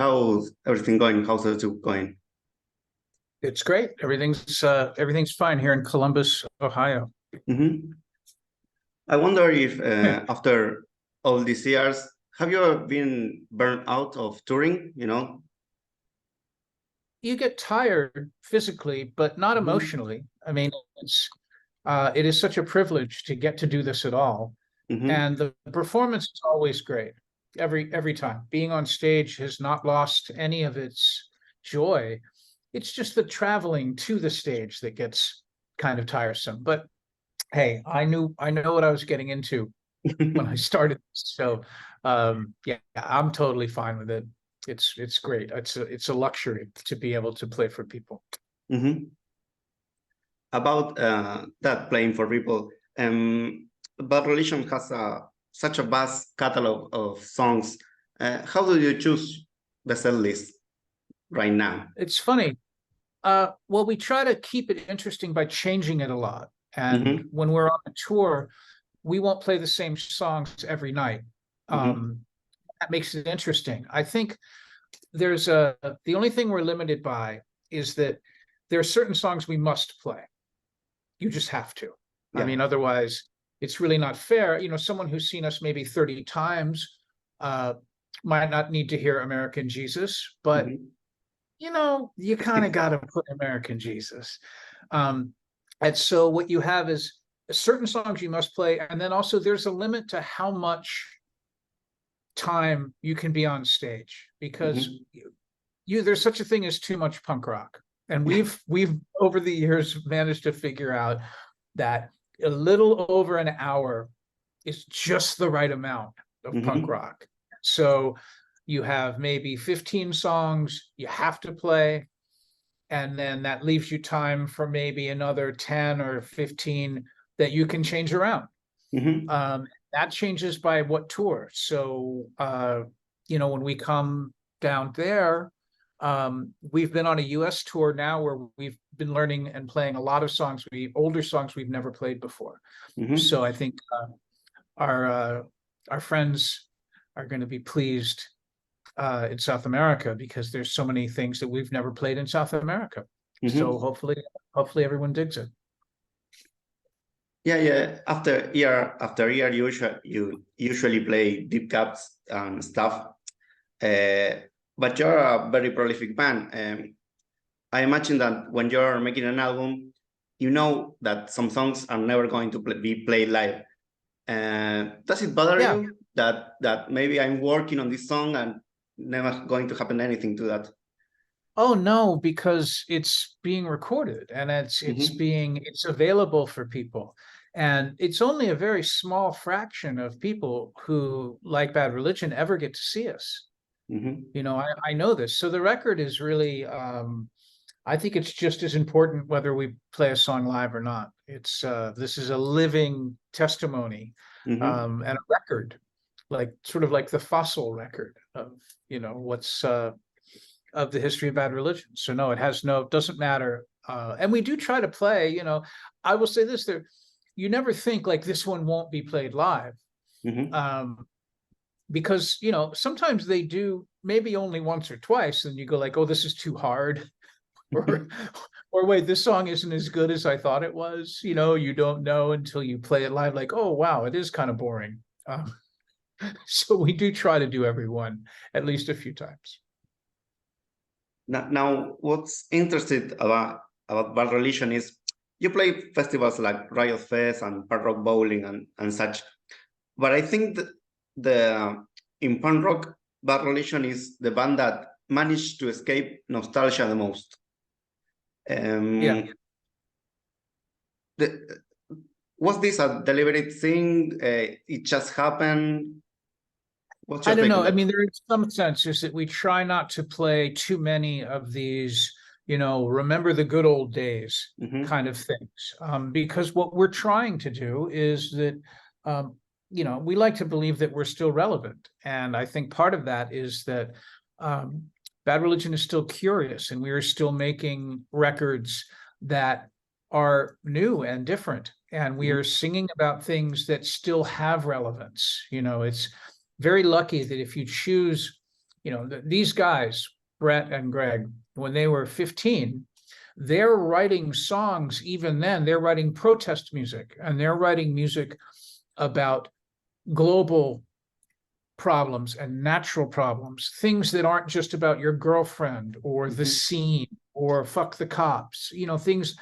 how's everything going? How's it going? It's great. Everything's fine here in Columbus, Ohio. Hmm. I wonder if Yeah. after all these years, have you ever been burned out of touring? You get tired physically, but not Hmm. emotionally. I mean, it is such a privilege to get to do this at all. Hmm. And the performance is always great. Every time. Being on stage has not lost any of its joy. It's just the traveling to the stage that gets kind of tiresome. But hey, I know what I was getting into when I started. So yeah, I'm totally fine with it. It's great. It's a luxury to be able to play for people. Hmm. About that playing for people, Bad Religion has such a vast catalog of songs. How do you choose the set list right now? It's funny. Well, we try to keep it interesting by changing it a lot. And Hmm. when we're on a tour, we won't play the same songs every night. Hmm. Um, that makes it interesting. I think there's a the only thing we're limited by is that there are certain songs we must play. You just have to. I Yeah. mean, otherwise, it's really not fair. You know, someone who's seen us maybe 30 times uh, might not need to hear American Jesus, but Hmm. you kind of got to put American Jesus. Um, and so what you have is certain songs you must play, and then also there's a limit to how much time you can be on stage because Hmm. there's such a thing as too much punk rock. And we've over the years managed to figure out that a little over an hour is just the right amount of punk Hmm. rock. So you have maybe 15 songs you have to play, and then that leaves you time for maybe another 10 or 15 that you can change around. Hmm. That changes by what tour. So, when we come down there, we've been on a US tour now where we've been learning and playing a lot of older songs we've never played before. Hmm. So I think our uh, our friends are going to be pleased in South America because there's so many things that we've never played in South America. So Hmm. hopefully everyone digs it. Yeah, yeah. After year, you usually play deep cuts and stuff. Uh, but you're a very prolific band. I imagine that when you're making an album, you know that some songs are never going to be played live. Does it bother Yeah. you that maybe I'm working on this song and never going to happen anything to that? Oh no, because it's being recorded and Hmm. it's available for people. And it's only a very small fraction of people who like Bad Religion ever get to see us. Hmm. I know this. So the record is really I think it's just as important whether we play a song live or not. It's this is a living testimony Hmm. and a record, like sort of like the fossil record of, what's of the history of Bad Religion. So no, doesn't matter. And we do try to play, I will say this, you never think like this one won't be played live. Hmm. Um, because, sometimes they do maybe only once or twice, and you go like, oh, this is too hard. Or or wait, this song isn't as good as I thought it was. You don't know until you play it live, like, oh wow, it is kind of boring. So we do try to do every one at least a few times. Now, what's interesting about Bad Religion is you play festivals like Riot Fest and Punk Rock Bowling and such. But I think that the in punk rock, Bad Religion is the band that managed to escape nostalgia the most. Yeah. Um, the, was this a deliberate thing? It just happened. What's I your don't take on know. I that? mean, there is some sense is that we try not to play too many of these, remember the good old days Hmm. kind of things. Because what we're trying to do is that, we like to believe that we're still relevant. And I think part of that is that um, Bad Religion is still curious and we are still making records that are new and different. And we Hmm. are singing about things that still have relevance. It's very lucky that if you choose, these guys, Brett and Greg, when they were 15, they're writing songs. Even then, they're writing protest music, and they're writing music about global problems and natural problems, things that aren't just about your girlfriend or the scene or fuck the cops, things.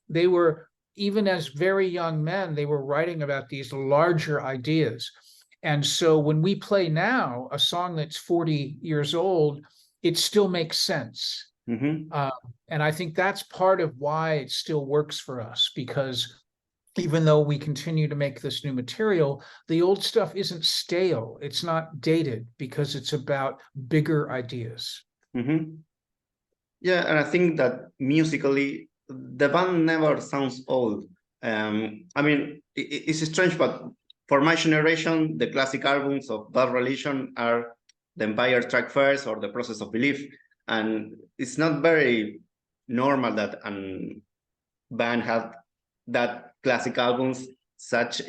They were, even as very young men, they were writing about these larger ideas. And so when we play now a song that's 40 years old, it still makes sense. And I think that's part of why it still works for us, because even though we continue to make this new material, the old stuff isn't stale. It's not dated, because it's about bigger ideas. Yeah, and I think that musically, the band never sounds old. I mean, it's strange, but for my generation, the classic albums of Bad Religion are The Empire Strikes First or The Process of Belief. And it's not very normal that a band had that classic albums such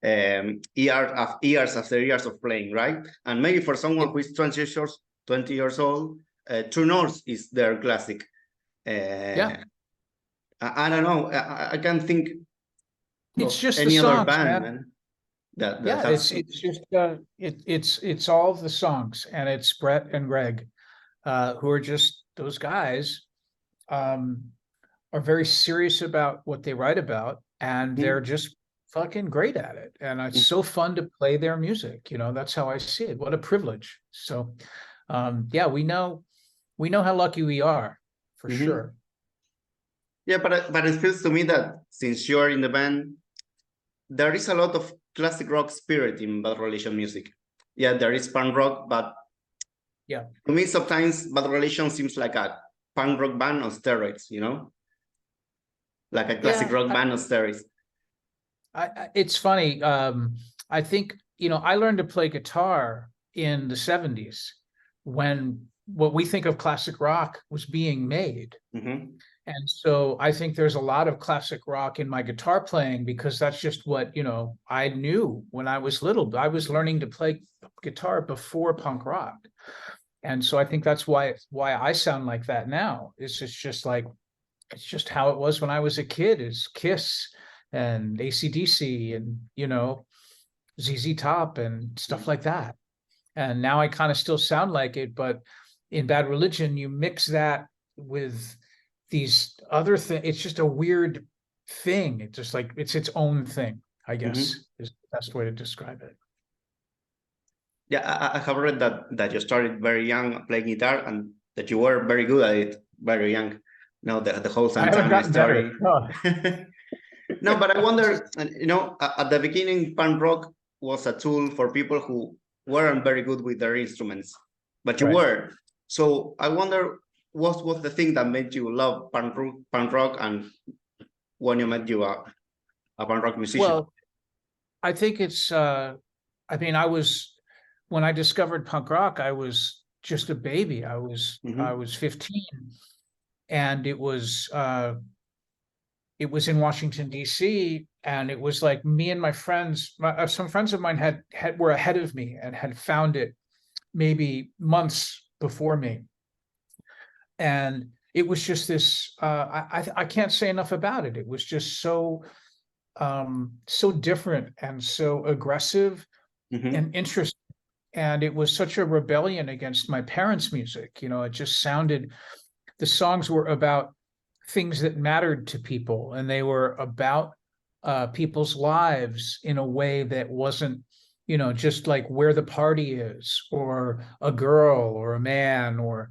years after years of playing, right? And maybe for someone who is 20 years old, True North is their classic. Yeah. I don't know. I can't think it's of just any the other songs, band, man. That Yeah, has... it's just it's all of the songs, and it's Brett and Greg, who are just those guys, are very serious about what they write about, and they're just fucking great at it. And it's so fun to play their music. That's how I see it. What a privilege. So, yeah, we know how lucky we are, for sure. Yeah, but it feels to me that since you're in the band, there is a lot of classic rock spirit in Bad Religion music. Yeah, there is punk rock, but yeah, to me sometimes Bad Religion seems like a punk rock band on steroids, like a classic rock band on steroids. It's funny. I think, I learned to play guitar in the 70s when what we think of classic rock was being made. And so I think there's a lot of classic rock in my guitar playing, because that's just what, I knew when I was little. I was learning to play guitar before punk rock. And so I think that's why I sound like that now. It's just how it was when I was a kid, is Kiss and AC/DC and, ZZ Top and stuff like that. And now I kind of still sound like it, but in Bad Religion, you mix that with these other things. It's just a weird thing. It's just like, it's its own thing, I guess, is the best way to describe it. Yeah, I have read that you started very young playing guitar, and that you were very good at it very young. The whole Santana story. No, but I wonder, at the beginning, punk rock was a tool for people who weren't very good with their instruments, but you were. So I wonder, what was the thing that made you love punk rock, and when you met you a punk rock musician? Well, I think it's, when I discovered punk rock, I was just a baby. I was 15, and it was in Washington, D.C., and it was like me and my friends, some friends of mine were ahead of me and had found it maybe months before me. And it was just this, I can't say enough about it. It was just so different and so aggressive and interesting. And it was such a rebellion against my parents' music. It just sounded, the songs were about things that mattered to people, and they were about people's lives in a way that wasn't, just like where the party is, or a girl or a man, or,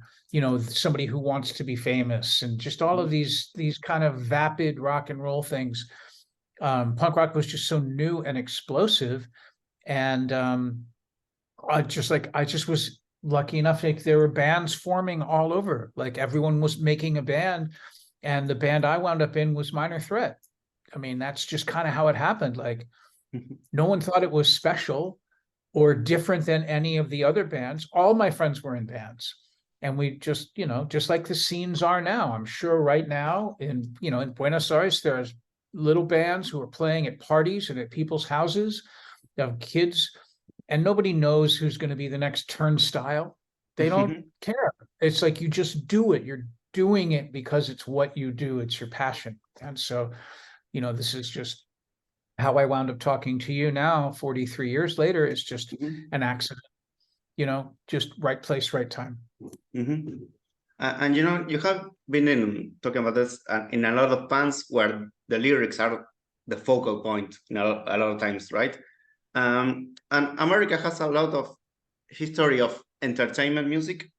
somebody who wants to be famous, and just all of these kind of vapid rock and roll things. Punk rock was just so new and explosive. And I just was lucky enough, like, there were bands forming all over, like everyone was making a band. And the band I wound up in was Minor Threat. I mean, that's just kind of how it happened. Like, no one thought it was special or different than any of the other bands. All my friends were in bands. And we just, just like the scenes are now, I'm sure right now in Buenos Aires, there's little bands who are playing at parties and at people's houses. They have kids, and nobody knows who's going to be the next Turnstile. They don't care. It's like you just do it. You're doing it because it's what you do. It's your passion. And so, you know, this is just how I wound up talking to you now, 43 years later. It's just an accident, you know, just right place, right time. And you know, you have been in talking about this in a lot of bands where the lyrics are the focal point a lot of times, right? And America has a lot of history of entertainment music,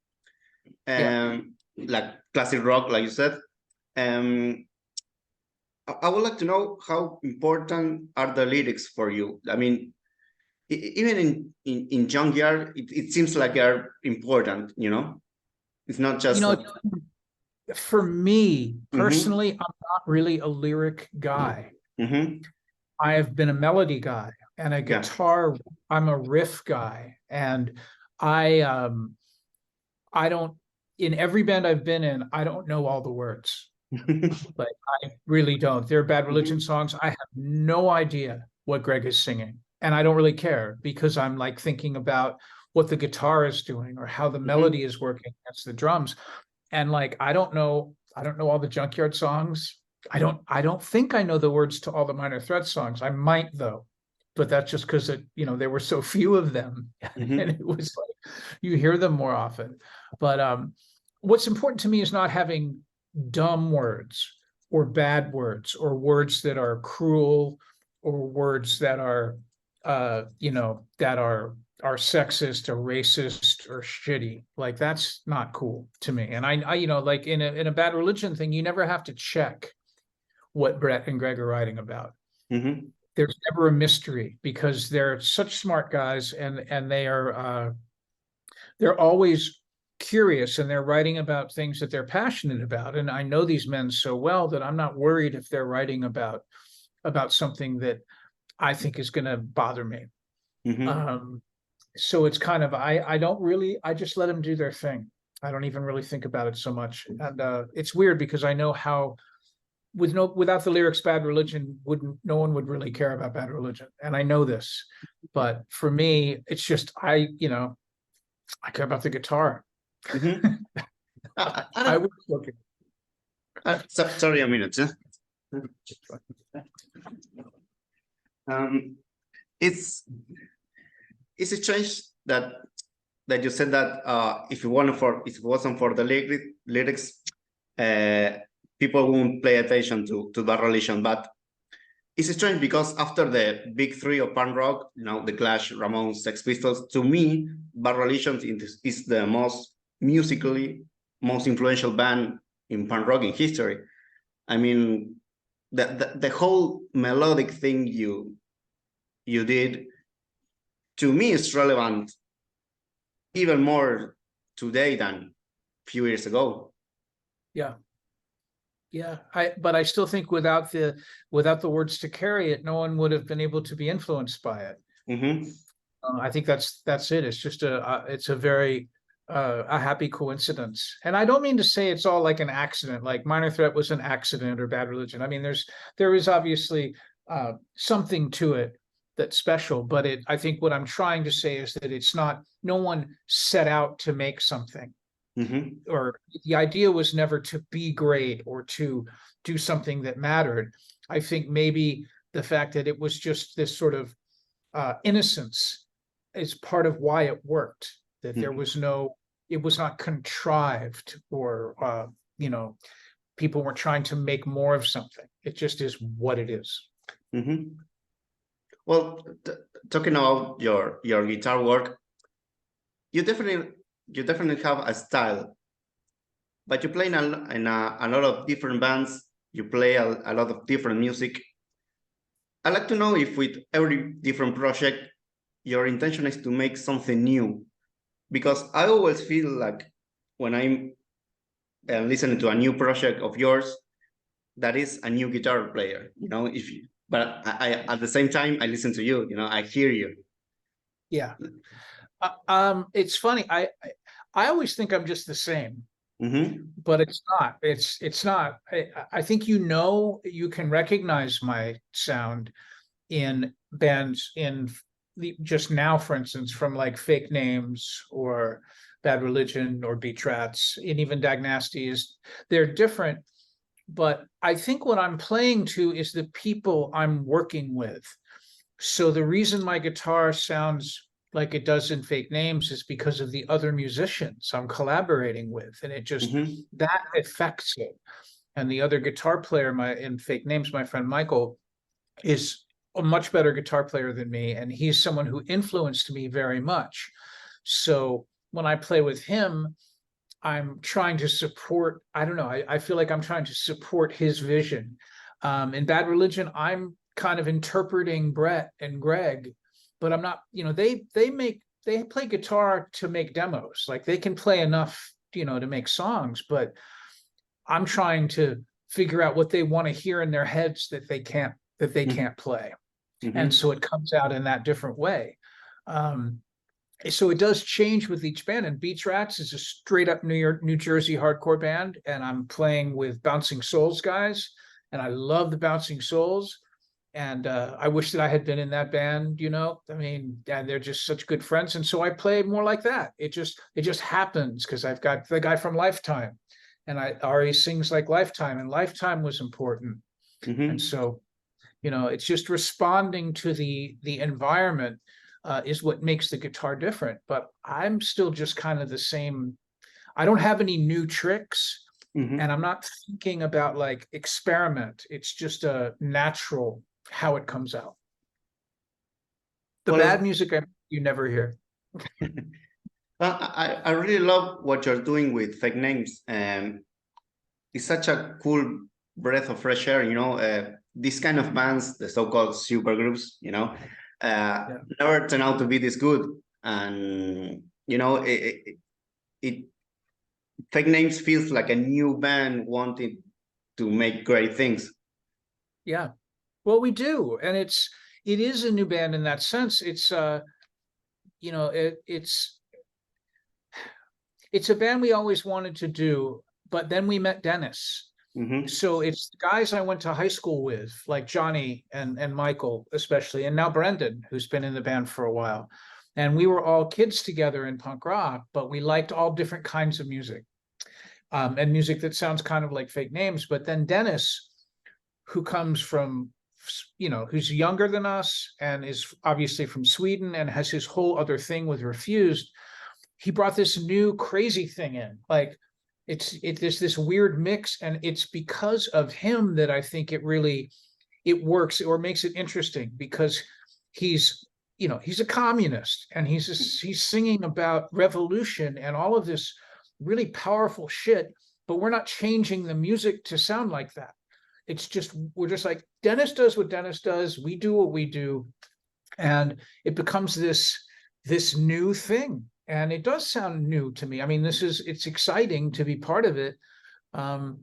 like classic rock, like you said. I would like to know how important are the lyrics for you. I mean, even in junkyard, it seems like they're important. You know, it's not just. You know, for me personally, I'm not really a lyric guy. I have been a melody guy and a guitar. I'm a riff guy, and I don't. In every band I've been in, I don't know all the words. Like, I really don't. There are Bad Religion songs. I have no idea what Greg is singing, and I don't really care because I'm like thinking about what the guitar is doing or how the melody is working against the drums. And like, I don't know all the Junkyard songs. I don't think I know the words to all the Minor Threat songs. I might though, but that's just because you know, there were so few of them and it was like you hear them more often. But what's important to me is not having dumb words or bad words or words that are cruel or words that are you know, that are sexist or racist or shitty. Like, that's not cool to me. And I you know, like in a Bad Religion thing, you never have to check what Brett and Greg are writing about. There's never a mystery because they're such smart guys, and they're always curious, and they're writing about things that they're passionate about. And I know these men so well that I'm not worried if they're writing about something that I think is going to bother me. So it's kind of, I just let them do their thing. I don't even really think about it so much. And it's weird because I know how, without the lyrics, Bad Religion no one would really care about Bad Religion. And I know this, but for me, it's just, I care about the guitar. I was looking. Sorry, a minute. It's strange that you said that if it wasn't for the lyrics, people won't pay attention to Bad Religion. But it's strange because after the big three of punk rock, you know, the Clash, Ramones, Sex Pistols, to me, Bad Religion is the musically most influential band in punk rock in history. I mean, the whole melodic thing you did, to me, is relevant even more today than a few years ago. But I still think without the words to carry it, no one would have been able to be influenced by it. I think that's it. It's just it's a very a happy coincidence. And I don't mean to say it's all like an accident, like Minor Threat was an accident or Bad Religion. I mean, there is obviously something to it that's special, but I think what I'm trying to say is that it's not, no one set out to make something. Or the idea was never to be great or to do something that mattered. I think maybe the fact that it was just this sort of innocence is part of why it worked, that there was it was not contrived or, you know, people were trying to make more of something. It just is what it is. Well, talking about your guitar work, you definitely have a style, but you play in a lot of different bands. You play a lot of different music. I'd like to know if with every different project, your intention is to make something new, because I always feel like when I'm listening to a new project of yours, that is a new guitar player, you know, but I at the same time, I listen to you, you know, I hear you. Yeah. It's funny. I always think I'm just the same, but it's not. It's not. I think, you know, you can recognize my sound in bands just now, for instance, from like Fake Names or Bad Religion or Beach Rats, and even Dag Nasty's. They're different, but I think what I'm playing to is the people I'm working with. So the reason my guitar sounds like it does in Fake Names is because of the other musicians I'm collaborating with, and it just that affects it. And the other guitar player in Fake Names, my friend Michael, is a much better guitar player than me, and he's someone who influenced me very much. So when I play with him, I'm trying to support, I don't know, I feel like I'm trying to support his vision. In Bad Religion, I'm kind of interpreting Brett and Greg, but I'm not, they play guitar to make demos. Like they can play enough, to make songs, but I'm trying to figure out what they want to hear in their heads that they can't play. And so it comes out in that different way. So it does change with each band. And Beach Rats is a straight up New Jersey hardcore band, and I'm playing with Bouncing Souls guys, and I love the Bouncing Souls. And I wish that I had been in that band, I mean, and they're just such good friends. And so I play more like that. It just happens because I've got the guy from Lifetime, and Ari sings like Lifetime, and Lifetime was important. And so, it's just responding to the environment is what makes the guitar different. But I'm still just kind of the same. I don't have any new tricks, and I'm not thinking about like experiment. It's just a natural how it comes out. The bad music you never hear. Well, I really love what you're doing with Fake Names. It's such a cool breath of fresh air. These kind of bands, the so-called supergroups, never turn out to be this good. And Fake Names feels like a new band wanting to make great things. Yeah, well, we do, and it is a new band in that sense. It's it's a band we always wanted to do, but then we met Dennis. So it's the guys I went to high school with, like Johnny and Michael especially, and now Brendan, who's been in the band for a while. And we were all kids together in punk rock, but we liked all different kinds of music, and music that sounds kind of like Fake Names. But then Dennis, who comes from, who's younger than us and is obviously from Sweden and has his whole other thing with Refused, he brought this new crazy thing in. Like there's this weird mix, and it's because of him that I think it works or makes it interesting, because he's a communist, and he's singing about revolution and all of this really powerful shit, but we're not changing the music to sound like that. We're just like, Dennis does what Dennis does, we do what we do, and it becomes this new thing. And it does sound new to me. I mean, it's exciting to be part of it. And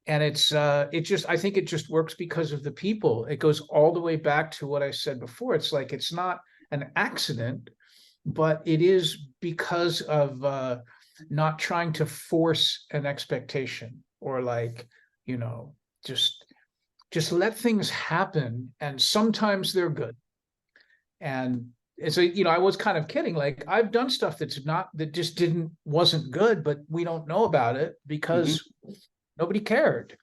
I think it just works because of the people. It goes all the way back to what I said before. It's like, it's not an accident, but it is because of not trying to force an expectation, or like, just let things happen. And sometimes they're good. And so, I was kind of kidding. Like, I've done stuff that just wasn't good, but we don't know about it because nobody cared.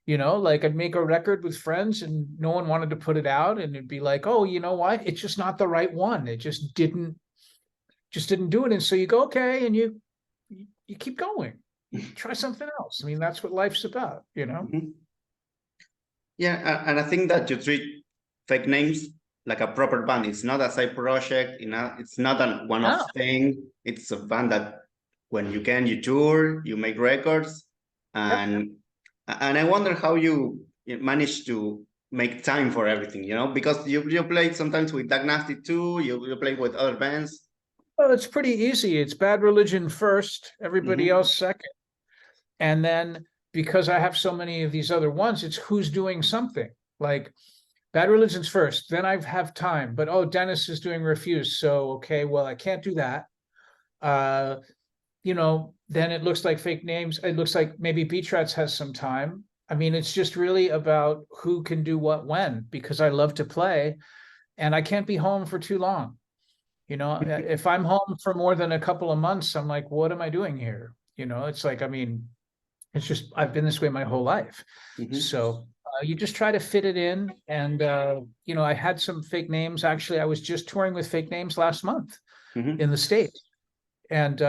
Like, I'd make a record with friends and no one wanted to put it out, and it'd be like, oh, you know what? It's just not the right one. It just didn't do it. And so you go, okay, and you keep going. You try something else. I mean, that's what life's about, Yeah, and I think that you treat Fake Names like a proper band. It's not a side project, it's not a one-off thing. It's a band that when you can, you tour, you make records. And I wonder how you manage to make time for everything, because you play sometimes with Dag Nasty too, you play with other bands. Well, it's pretty easy. It's Bad Religion first, everybody else second. And then because I have so many of these other ones, it's who's doing something. Like, Bad Religion's first, then I have time. But, Dennis is doing Refused, so, okay, well, I can't do that. Then it looks like Fake Names. It looks like maybe Beach Rats has some time. I mean, it's just really about who can do what when, because I love to play, and I can't be home for too long. You know, if I'm home for more than a couple of months, I'm like, what am I doing here? You know, it's like, I mean, it's just, I've been this way my whole life. So you just try to fit it in. And, you know, I had some fake names. Actually, I was just touring with fake names last month in the States. And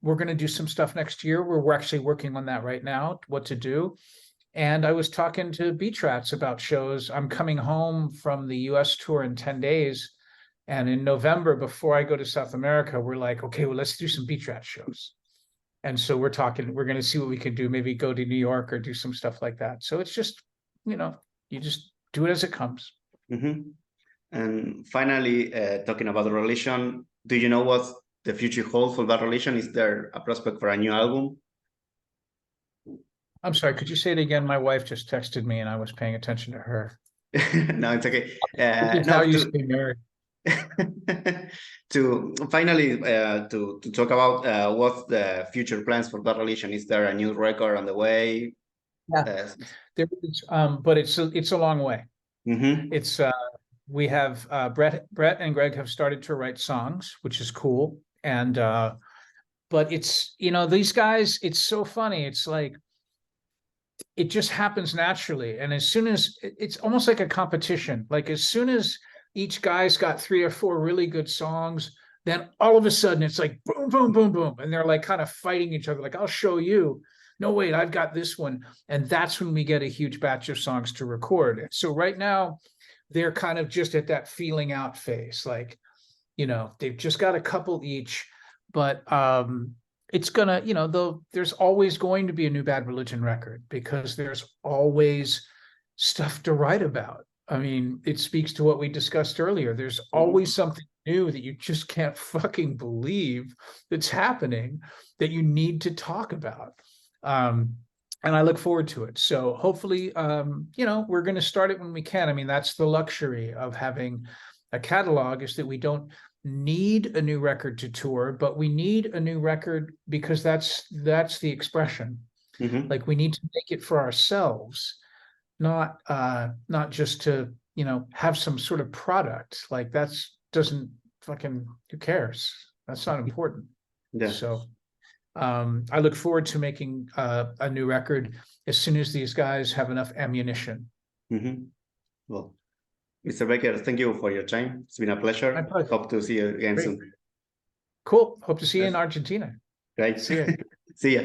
we're going to do some stuff next year. We're actually working on that right now, what to do. And I was talking to Beach Rats about shows. I'm coming home from the US tour in 10 days. And in November, before I go to South America, we're like, okay, well, let's do some Beach Rat shows. And so we're talking, we're going to see what we can do, maybe go to New York or do some stuff like that. So it's just, you know, you just do it as it comes. And finally, talking about the relation, do you know what the future holds for that relation? Is there a prospect for a new album? I'm sorry, could you say it again? My wife just texted me and I was paying attention to her. No, it's okay. How you stay married. To finally to talk about what's the future plans for that relation. Is there a new record on the way? Yeah, there is, but it's a long way. It's we have Brett and Greg have started to write songs, which is cool. And but it's, you know, these guys, it's so funny. It's like it just happens naturally. And as soon as it's almost like a competition, like as soon as each guy's got 3 or 4 really good songs, then all of a sudden it's like boom, boom, boom, boom. And they're like kind of fighting each other. Like, I'll show you. No, wait, I've got this one. And that's when we get a huge batch of songs to record. So right now they're kind of just at that feeling out phase. Like, you know, they've just got a couple each, but it's gonna, you know, there's always going to be a new Bad Religion record because there's always stuff to write about. I mean, it speaks to what we discussed earlier. There's always something new that you just can't fucking believe that's happening that you need to talk about. And I look forward to it. So hopefully, you know, we're going to start it when we can. I mean, that's the luxury of having a catalog, is that we don't need a new record to tour, but we need a new record because that's the expression. Like, we need to make it for ourselves, not just to, you know, have some sort of product. Like, that's doesn't fucking, who cares? That's not important. So I look forward to making a new record as soon as these guys have enough ammunition. Well, Mr. Becker, thank you for your time. It's been a pleasure. My pleasure. Hope to see you again soon. Cool. Hope to see you in Argentina. Great. See you. See ya.